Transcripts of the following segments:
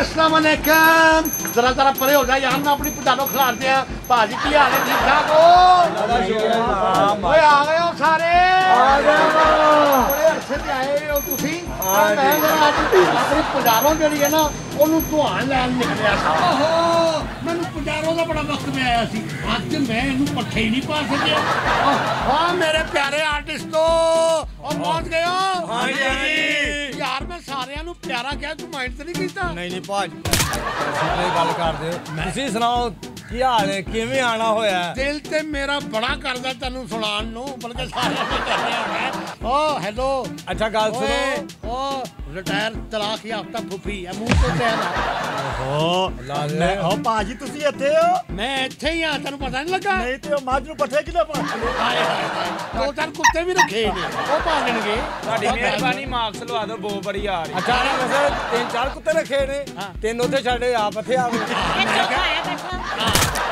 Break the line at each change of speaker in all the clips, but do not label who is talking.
अस्सलाम वालेकुम। जरा जरा परे हो जा यार, मैं अपनी पटानो खिलाते हैं। भाजी की हाल है, ठीक ठाक हो? ओए आ गए हो सारे? आ गए बड़े अरसे से आए हो तुसी। मैं जरा अपनी पटानो जड़ी है ना ओनू धुआन लैन निकलिया सा। ओहो मैनू पटानो दा बड़ा वक्त में आया सी। अज मैं इनू पट्ठे ही नहीं पा सकिया। हां मेरे प्यारे आर्टिस्टो और पहुंच गए हो? हां जी यार मैं सारिਆਂ ਨੂੰ प्यारा कह तू माइंड तो नहीं कीता?
नहीं भाज गल कर दे तुसी सुनाओ की हाल है किवें आना होया?
दिल ते मेरा बड़ा करदा तैनू सुनान नु बल्कि सारे ने करना है। ओ हेलो
अच्छा गल सुनो
ओ रिटायर तलाक याफ्ता फुफी है मुंह तो तेरा।
ओहो मैं ओ भाजी तुसी ਇੱਥੇ हो?
मैं ਇੱਥੇ ही हां तैनू पता नहीं लगा?
नहीं ते मੱਝ ਨੂੰ ਪੱਠੇ ਕਿਨੇ ਪਾਉਂਦੇ?
हाय हाय दो चार कुत्ते भी रखे ने ओ पालणगे।
ਤੁਹਾਡੀ ਮਿਹਰਬਾਨੀ ਮਾਰਕਸ ਲਵਾ ਦਿਓ ਬਹੁਤ ਬੜੀ ਆ ਰਹੀ।
अच्छा वैसे 3-4 ਕੁੱਤੇ ਰੱਖੇ ਨੇ ਤਿੰਨ ਉੱਥੇ ਛੱਡੇ ਆਪ ਇੱਥੇ ਆ ਗਏ।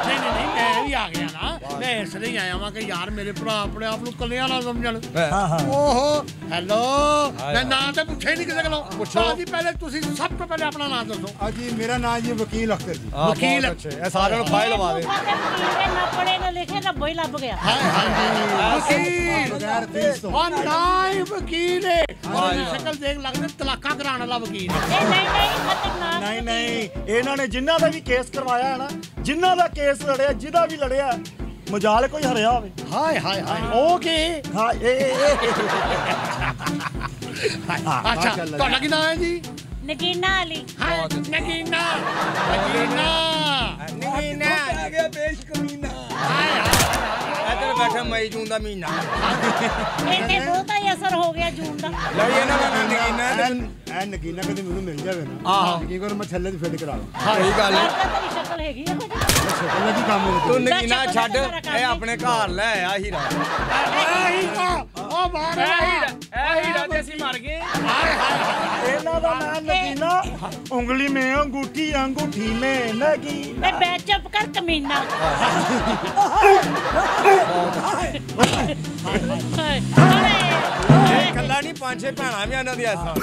नहीं नहीं नहीं मैं भी आ गया ना। मैं इसलिए ही आया वहां कि यार मेरे भरा अपने आप ਨੂੰ ਕੱਲਿਆਂ ਨਾ ਸਮਝਣ। ओहो हेलो मैं नाम तो पूछे ही नहीं किसी को। पूछो जी पहले तुसी सब तो पहले अपना नाम दसो।
जी मेरा नाम जी वकील अख्तर जी।
वकील
अच्छे ये सारे ਨੂੰ ਫਾਈਲ ਲਵਾ ਦੇ।
ना पढ़े ना लिखे रब्बो ही लभ गया।
हां हां वकील
बगैर फीस तो
और नाई वकील है और शक्ल देख लगदा तलाका कराने वाला वकील है।
नहीं नहीं खतरनाक
नहीं नहीं ਇਹਨਾਂ ਨੇ ਜਿਨ੍ਹਾਂ ਦਾ ਵੀ ਕੇਸ ਕਰਵਾਇਆ ਹੈ ਨਾ ਜਿਨ੍ਹਾਂ ਦਾ ਕੇਸ ਲੜਿਆ ਜਿਹਦਾ ਵੀ ਲੜਿਆ ਮਜਾਲ ਕੋਈ ਹਰਿਆ ਹੋਵੇ।
हाय हाय हाय ओके
ਹਾਂ
अच्छा ਤੁਹਾਡਾ ਕੀ ਨਾਮ ਹੈ ਜੀ?
नगीना अली।
हाय नगीना नगीना
ਨਗੀਨਾ ਆ ਗਿਆ ਪੇਸ਼ ਕਮੀਨਾ।
हाय
ਇੱਧਰ ਬੈਠਾ ਮਈ ਜੂਨ ਦਾ ਮਹੀਨਾ
इन्हें बहुत ही असर हो गया जून का।
ਲੈ ਇਹਨਾਂ ਦਾ ਨਗੀਨਾ
ਐ ਨਗੀਨਾ ਕਦੇ ਮੈਨੂੰ ਮਿਲ ਜਾਵੇ ਨਾ
ਆਹੋ
ਕੀ ਕਰ ਮੈਂ ਥੱਲੇ ਦੀ ਫਿੱਟ ਕਰਾ ਲਾਂ।
ਸਹੀ ਗੱਲ ਹੈ
तेरी शक्ल हैगी है कुछ।
ਸ਼ਕਲ ਲੱਗੀ ਕੰਮ
ਤੂੰ
ਨਹੀਂ
ਨਗੀਨਾ ਛੱਡ ਇਹ ਆਪਣੇ ਘਰ ਲੈ ਆ ਹੀਰਾ।
हीरा ओ बाहर
ਇਹ ਹੀਰਾ ਤੇ ਅਸੀਂ ਮਰ ਗਏ।
ਇਹਨਾਂ ਦਾ ਨਾਮ ਨਗੀਨਾ ਉਂਗਲੀ में अंगूठी अंगूठी में नगीना।
मैं बैठ चुप कर कमीना।
ਕੱਲਾ ਨਹੀਂ ਪੰਜ ਛੇ ਭੈਣਾਂ ਵੀ ਇਹਨਾਂ ਦੀ ਐਸਾ।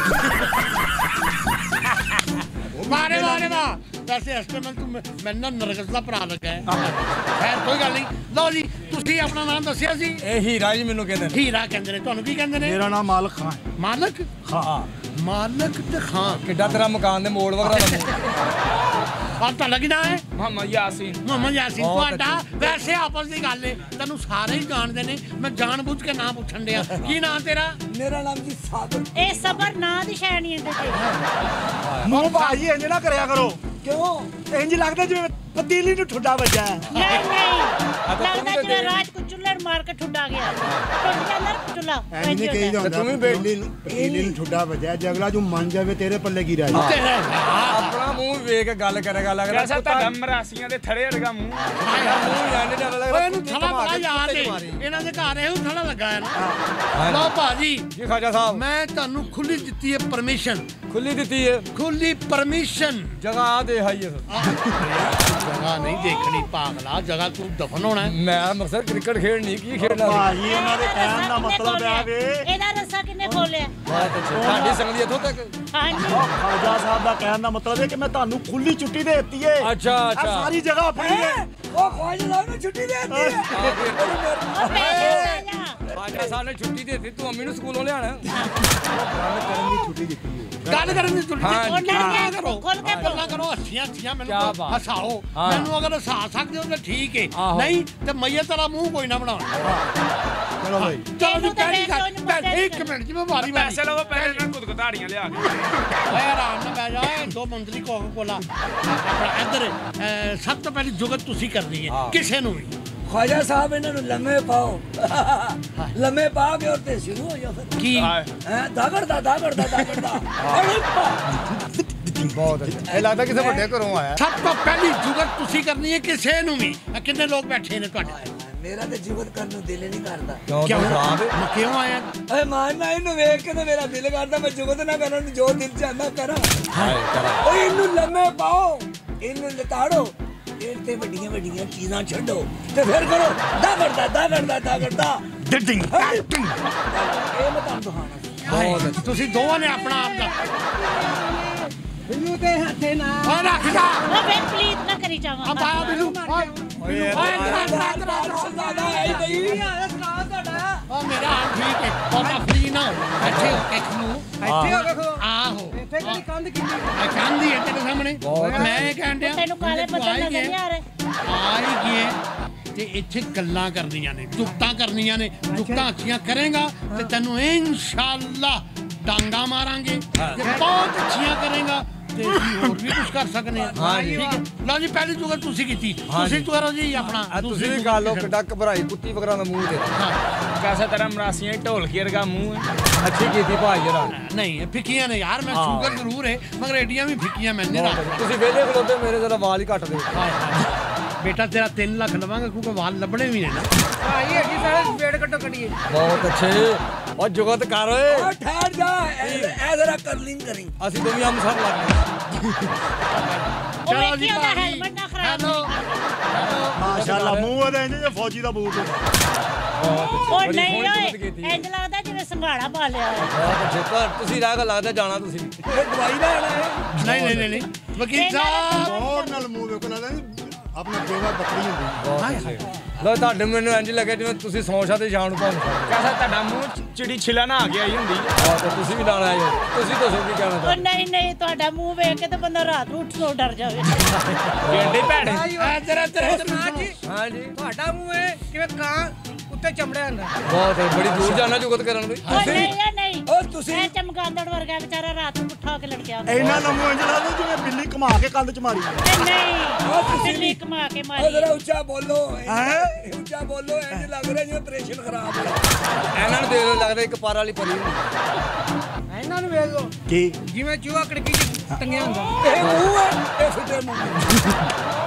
मारे मारे वाह वैसे इस टाइम तू मैं ना नरगस का भरा लगा है। खैर कोई गल नहीं। लो जी तुसी अपना नाम दसिया सी?
ਇਹ ਹੀਰਾ ਜੀ ਮੈਨੂੰ ਕਹਿੰਦੇ ਨੇ।
हीरा कहंदे ने ਤੁਹਾਨੂੰ ਕੀ ਕਹਿੰਦੇ ਨੇ?
ਮੇਰਾ ਨਾਮ ਮਾਲਕ ਖਾਨ ਹੈ।
मालक
ਹਾਂ
मालक ते खान
ਕਿੱਡਾ ਤੇਰਾ ਮਕਾਨ ਦੇ ਮੋੜ ਵਗਰਾ ਦਾ
और ਤੁਹਾਡਾ ਕੀ ਨਾਮ ਹੈ?
ਮੁਹੰਮਦ ਯਾਸੀਨ।
मोहम्मद यासीन।
बहुत
ਤੁਹਾਡਾ वैसे आपस ਦੀ ਗੱਲ ਹੈ ਤੈਨੂੰ ਸਾਰੇ ਹੀ ਜਾਣਦੇ ਨੇ। ਮੈਂ ਜਾਣ ਬੁੱਝ ਕੇ ਨਾਮ ਪੁੱਛਣ ਡਿਆ ਕੀ ਨਾਮ ਤੇਰਾ?
ਮੇਰਾ ਨਾਮ ਜੀ ਸਾਬਰ।
ए सबर ना दी शैनी है ते।
ਮੂੰਹ ਭਾਜੀ ਇੰਜ ਨਾ ਕਰਿਆ ਕਰੋ। ਕਿਉਂ ਇੰਜ ਲੱਗਦਾ ਜਿਵੇਂ ਪਤੀਲੀ ਨੂੰ ਠੁੱਡਾ ਵੱਜਾ।
नहीं नहीं लगता है राज को चुल्लड़ मार के ठुड्डा गया। टूट गया ना चुल्ला।
ਐ ਨਹੀਂ ਕਹੀ ਜਾਂਦਾ
ਤੂੰ ਵੀ
ਪਤੀਲੀ ਨੂੰ ਠੁੱਡਾ ਵੱਜਿਆ ਜੇ ਅਗਲਾ ਜੋ ਮੰਨ ਜਾਵੇ ਤੇਰੇ ਪੱਲੇ ਕੀ ਰਹਿ ਜਾਏ।
ਤੇਰਾ
ਆਪਣਾ ਮੂੰਹ ਵੇਖ ਕੇ ਗੱਲ ਕਰੇਗਾ ਲੱਗਦਾ
ਜੈਸਾ ਤੁਹਾਡਾ ਮਰਾਸੀਆਂ ਦੇ ਥੜੇ ਵਰਗਾ ਮੂੰਹ।
ਮੂੰਹ ਇੰਜ ਡਰ ਲੱਗਦਾ।
ਓਏ ਇਹਨੂੰ ਥੜਾ ਬੜਾ ਯਾਦ ਹੈ। ਇਹਨਾਂ ਦੇ ਘਰ ਇਹੋ ਥੜਾ ਲੱਗਾ ਹੈ ਨਾ। ਲਓ ਭਾਜੀ
ਜੀ ਖਾਜਾ ਸਾਹਿਬ
ਮੈਂ ਤੁਹਾਨੂੰ ਖੁੱਲੀ ਦਿੱਤੀ ਹੈ ਪਰਮਿਸ਼ਨ।
ਖੁੱਲੀ ਦਿੱਤੀ ਹੈ
ਖੁੱਲੀ ਪਰਮਿਸ਼ਨ।
ਜਗ੍ਹਾ ਆ ਦੇ ਹਾਈ
ਜਗ੍ਹਾ ਨਹੀਂ ਦੇਖਣੀ ਪਾਗਲਾ ਜਗ੍ਹਾ ਤੂੰ ਦਫਨ ਹੋਣਾ ਹੈ।
ਮੈਂ ਮਕਸਦ ਕ੍ਰਿਕਟ ਖੇਡਣੀ ਕੀ ਖੇਡਣਾ
ਭਾਜੀ ਇਹਨਾਂ ਦੇ ਕਹਿਣ ਦਾ ਮਤਲਬ ਹੈ ਵੇ
ਇਹਦਾ ਰਸਾ ਕਿੰਨੇ ਖੋਲਿਆ?
ਬਹੁਤ ਅੱਛਾ ਸਾਡੀ ਸੰਗਤ ਇੱਥੋਂ ਤੱਕ।
हाँ जी
ਖਾਜਾ ਸਾਹਿਬ ਦਾ ਕਹਿਣ ਦਾ ਮਤਲਬ ਹੈ ਕਿ ਮੈਂ ਤੁਹਾਨੂੰ ਖੁੱਲੀ ਛੁੱਟੀ ਦੇ ਦਿੱਤੀ ਹੈ। ਅੱਛਾ ਅੱਛਾ ਸਾਰੀ ਜਗ੍ਹਾ ਆਪਣੀ ਹੈ। ਉਹ ਖਾਜਾ ਸਾਹਿਬ ਨੂੰ ਛੁੱਟੀ ਦੇ ਦਿੱਤੀ ਹੈ।
और पैसे आ जा।
ਖਾਜਾ ਸਾਹਿਬ ਨੇ ਛੁੱਟੀ ਦੇ ਦਿੱਤੀ ਤੂੰ ਅੰਮੀ ਨੂੰ ਸਕੂਲੋਂ ਲਿਆਣਾ।
ਗੱਲ ਕਰਨ ਦੀ ਛੁੱਟੀ ਦਿੱਤੀ ਹੈ।
ਗੱਲ ਕਰਨ ਦੀ ਛੁੱਟੀ
ਹਾਂ,
ਗੱਲਾਂ ਕਰੋ
ਖੋਲ ਕੇ
ਗੱਲਾਂ ਕਰੋ ਅੱਛੀਆਂ ਅੱਛੀਆਂ
ਕਿਆ
ਮੈਨੂੰ
ਬਾਤ।
ਹਸਾਓ।
ਹਾਂ।
ਮੈਨੂੰ ਅਗਰ ਹਸਾ ਸਕਦੇ ਹੋ ਤਾਂ ਠੀਕ ਹੈ
ਆਹੋ।
ਨਹੀਂ ਤੇ ਮਈਏ ਤੇਰਾ ਮੂੰਹ ਕੋਈ ਨਾ ਬਣਾਉਣਾ।
ਚਲੋ ਭਾਈ
ਚਲੋ ਜੀ
ਇਹਨੂੰ ਤਾਂ
ਪਹਿਲੀ
ਮੈਂ
ਗੱਲ
ਤੁਹਾਨੂੰ
ਇੱਕ ਮਿੰਟ ਜੀ ਮੈਂ ਵਾਰੀ ਵਾਰੀ
ਪੈਸੇ ਲਵੋ ਪੈਸੇ ਨਾਲ ਖੁਦ ਘਟਾੜੀਆਂ ਲਿਆ ਕੇ।
ਓਏ ਆਰਾਮ ਨਾਲ ਬਹਿ ਜਾ। ਦੋ ਮੰਜ਼ਲੀ ਕੋਕਾ ਕੋਲਾ ਆਪਣਾ ਇੱਧਰ ਸਭ ਤੋਂ ਪਹਿਲੀ ਜੁਗਤ ਤੁਸੀਂ ਕਰਨੀ ਹੈ ਕਿਸੇ ਨੂੰ ਵੀ।
ख्वाजा साहब इन्होंने लम्हे पाओ लम्हे पा के और ते शुरू हो जाओ फिर
ਕੀ
दागड़दा
ਬਹੁਤ ਅੱਛਾ ਇਹ ਲੱਗਦਾ ਕਿਸੇ ਵੱਡੇ ਘਰੋਂ ਆਇਆ।
ਸਭ ਤੋਂ ਪਹਿਲੀ ਜੁਗਤ ਤੁਸੀਂ ਕਰਨੀ ਹੈ ਕਿਸੇ ਨੂੰ ਵੀ। ਕਿੰਨੇ ਲੋਕ ਬੈਠੇ ਨੇ ਤੁਹਾਡੇ?
मेरा तो जुगत करने दिल नहीं करता
ਕਿਉਂ ਖਰਾਬ ਹੈ
ਮੈਂ ਕਿਉਂ ਆਇਆ?
अरे मान मैं इन्हू वेख के तो मेरा दिल करता मैं जुगत ना करा जो दिल चाहता करा
ਹਾਏ ਕਰਾ
ओए इन्हू लम्हे पाओ इन्हू लताड़ो पेट ते वड्डियां वड्डियां चीज़ां छड्डो ते फिर करो दागड़दा
ਡਿਡਿੰਗ
ये मैं तुहानू दिखाना
ਬਹੁਤ ਤੁਸੀਂ ਦੋਵਾਂ ਨੇ ਆਪਣਾ ਆਪ ਦਾ
ਮੈਨੂੰ ਤੇ ਹੱਥੇ ਨਾ
ਓਏ ਰੱਖ ਜਾ
ਉਹ ਵੇ ਪਲੀਜ਼ ਨਾ ਕਰੀ ਜਾਵਾਂ
ਆ ਬਾਇਆ ਮੈਨੂੰ ਓਏ
ਸਰਦਾਦਾ ਹੈ ਨਹੀਂ
ਓ ਮੇਰਾ ਹਾਲ ਠੀਕ ਹੈ ਉਹਦਾ ਫਰੀ ਨਾ ਇੱਥੇ ਹੋ ਕੇ ਖਨੂੰ
ਇੱਥੇ ਹੋ ਵੇਖੋ
ਆਹੋ
ਇੱਥੇ ਕਿਹੜੀ ਕੰਧ ਕਿੰਨੀ
ਆ ਕੰਦੀ ਹੈ ਤੇਰੇ ਸਾਹਮਣੇ ਮੈਂ ਇਹ ਕਹਿਣ ਡਿਆ
ਤੈਨੂੰ ਕਾਲੇ ਪੱਤਰ ਨਜ਼ਰ ਨਹੀਂ ਆ ਰਹੇ
ਆ ਹੀ ਗਏ ਤੇ ਇੱਥੇ ਗੱਲਾਂ ਕਰਨੀਆਂ ਨੇ ਦੁੱਤਾਂ ਕਰਨੀਆਂ ਨੇ ਦੁੱਤਾਂ ਅੱਛੀਆਂ ਕਰੇਗਾ ਤੇ ਤੈਨੂੰ ਇਨਸ਼ਾਅੱਲਾ ਡਾਂਗਾ ਮਾਰਾਂਗੇ ਤੇ ਬਹੁਤ ਅੱਛੀਆਂ ਕਰੇਗਾ ਤੇ ਅਸੀਂ ਹੋਰ ਵੀ ਕੁਝ ਕਰ ਸਕਦੇ ਹਾਂ
ਹਾਂਜੀ।
ਠੀਕ ਹੈ ਲਓ ਜੀ ਪਹਿਲੀ ਜੁਗਲ ਤੁਸੀਂ ਕੀਤੀ ਤੁਸੀਂ ਕਰੋ ਜੀ ਆਪਣਾ
ਤੁਸੀਂ ਵੀ ਗੱਲ ਲੋ ਕਿੱਡਾ ਘਬਰਾਈ ਕੁੱਤੀ ਵਗਰਾਂ ਦਾ ਮੂੰਹ ਤੇ
ਕੈਸਾ ਤੇਰਾ ਮਰਾਸੀਆਂ ਢੋਲਕੀ ਵਰਗਾ ਮੂੰਹ ਹੈ
ਅੱਛੀ ਕੀਤੀ ਭਾਈ ਜਰਾ
ਨਹੀਂ ਇਹ ਫਿੱਕੀਆਂ ਨੇ ਯਾਰ ਮੈਂ ਸ਼ੂਗਰ ਜ਼ਰੂਰ ਹੈ ਮਗਰ ਏਡੀਆਂ ਵੀ ਫਿੱਕੀਆਂ ਮੈਂ ਨਹੀਂ ਰੱਖਦਾ
ਤੁਸੀਂ ਵੇਲੇ ਖਲੋਤੇ ਮੇਰੇ ਜਰਾ ਵਾਲ ਹੀ ਕੱਟ ਦੇ
ਹਾਏ ਹਾਏ ਬੇਟਾ ਤੇਰਾ 3 ਲੱਖ ਲਵਾਂਗਾ ਕਿਉਂਕਿ ਵਾਲ ਲੱਭਣੇ ਵੀ ਨੇ ਨਾ
ਭਾਈ ਹੈਗੀ ਸਾਰੇ ਵੇੜ ਕੱਟੋ ਕੱਢੀਏ
ਬਹੁਤ ਅੱਛੇ ਉਹ ਜੁਗਤ ਕਰ ਓਏ
ਓ ਠਹਿਰ ਜਾ ਐ ਜ਼ਰਾ ਕਰਲਿੰਗ ਕਰੀ
ਅਸੀਂ ਦੋਵੇਂ ਆਮ ਸਭ ਲੱਗ
ਉਹ ਵੇਖੀ ਉਹਦਾ ਹੈਲਮਟ ਨਾ ਖਰਾਬ
ਹੈਲੋ
ਮਾਸ਼ਾਅੱਲਾ ਮੂੰਹ ਉਹਦੇ ਇੰਜ ਫੌਜੀ ਦਾ ਬੂਟ
ਉਹ ਨਹੀਂ ਓਏ ਇੰਜ ਲੱਗਦਾ ਜਿਵੇਂ ਸੰਘਾੜਾ ਪਾ ਲਿਆ ਹੋਇਆ।
ਬਹੁਤ ਅੱਛੇ ਪਰ ਤੁਸੀਂ ਰਹਿ ਕੇ ਲੱਗਦਾ ਜਾਣਾ ਤੁਸੀਂ
ਇਹ ਦਵਾਈ ਲੈਣ ਆਏ
ਨਹੀਂ ਵਕੀਲ ਸਾਹਿਬ
ਹੋਰ ਨਾਲ ਮੂੰਹ ਵੇਖੋ ਲੱਗਦਾ ਆਪਣਾ ਦੇਵਾ ਬੱਕਰੀ ਹੁੰਦੀ
ਲੋ ਤੁਹਾਡੇ ਮੈਨੂੰ ਇੰਜ ਲੱਗੇ ਜਿਵੇਂ ਤੁਸੀਂ ਸੌਂਸ਼ਾ ਤੇ ਜਾਣ ਨੂੰ ਪਾਉਂਦੇ
ਕੈਸਾ ਤੁਹਾਡਾ ਮੂੰਹ ਚਿੜੀ ਛਿਲਾ ਨਾ ਆ ਗਿਆ ਹੀ ਹੁੰਦੀ
ਤੇ ਤੁਸੀਂ ਵੀ ਨਾਲ ਆਏ ਹੋ ਤੁਸੀਂ ਦੱਸੋ ਕੀ ਕਹਿਣਾ
ਉਹ
ਚਾਹੁੰਦੇ
ਨਹੀਂ ਤੁਹਾਡਾ ਮੂੰਹ ਵੇਖ ਕੇ ਤਾਂ ਬੰਦਾ ਰਾਤ ਨੂੰ ਉੱਠ ਤੋਂ ਡਰ ਜਾਵੇ
ਗੇਂਡੇ ਭੈੜੇ
ਐ ਤੇਰਾ
ਹਾਂਜੀ
ਤੁਹਾਡਾ ਮੂੰਹ ਹੈ ਕਿਵੇਂ ਕਾਂ ਉੱਤੇ ਚਮੜਿਆ ਹੁੰਦਾ
ਬਹੁਤ ਬੜੀ ਦੂਰ ਜਾਣਾ ਜੁਗਤ ਕਰਨ ਦੀ
ਉਹ ਨਹੀਂ
ਉਹ ਤੁਸੀਂ
ਇਹ ਚਮਗਾਦੜ ਵਰਗਾ ਵਿਚਾਰਾ ਰਾਤ ਨੂੰ ਉੱਠਾ ਕੇ ਲੜਕਿਆ ਹੁੰਦਾ।
ਇਹਨਾਂ ਦਾ ਮੂੰਹ ਇੰਜ ਲੱਗਦਾ ਜਿਵੇਂ ਬਿੱਲੀ ਘੁਮਾ ਕੇ ਕੰਧ ਚ ਮਾਰੀ
ਨਹੀਂ ਬਿੱਲੀ ਕਮਾ ਕੇ
ਉਹ
ਮਾਰੀ
ਜ਼ਰਾ ਉੱਚਾ ਬੋਲੋ ਉੱਚਾ ਬੋਲੋ ਇੰਜ ਲੱਗ ਰਿਹਾ ਜਿਵੇਂ ਆਪਰੇਸ਼ਨ ਖਰਾਬ ਹੋਇਆ
ਇਹਨਾਂ ਨੂੰ ਦੇਖ ਲਓ ਲੱਗਦਾ ਇੱਕ ਪਾਰ ਵਾਲੀ ਪਰੀ ਹੁੰਦੀ
ਇਹਨਾਂ ਨੂੰ ਵੇਖ ਲਓ
ਕੀ
ਜਿਵੇਂ ਚੂਹਾ ਕੜਕੀ ਚ ਟੰਗਿਆ ਹੁੰਦਾ ਇਹ ਮੂੰਹ ਹੈ ਇਹ ਫਿੱਟੇ ਮੂੰਹ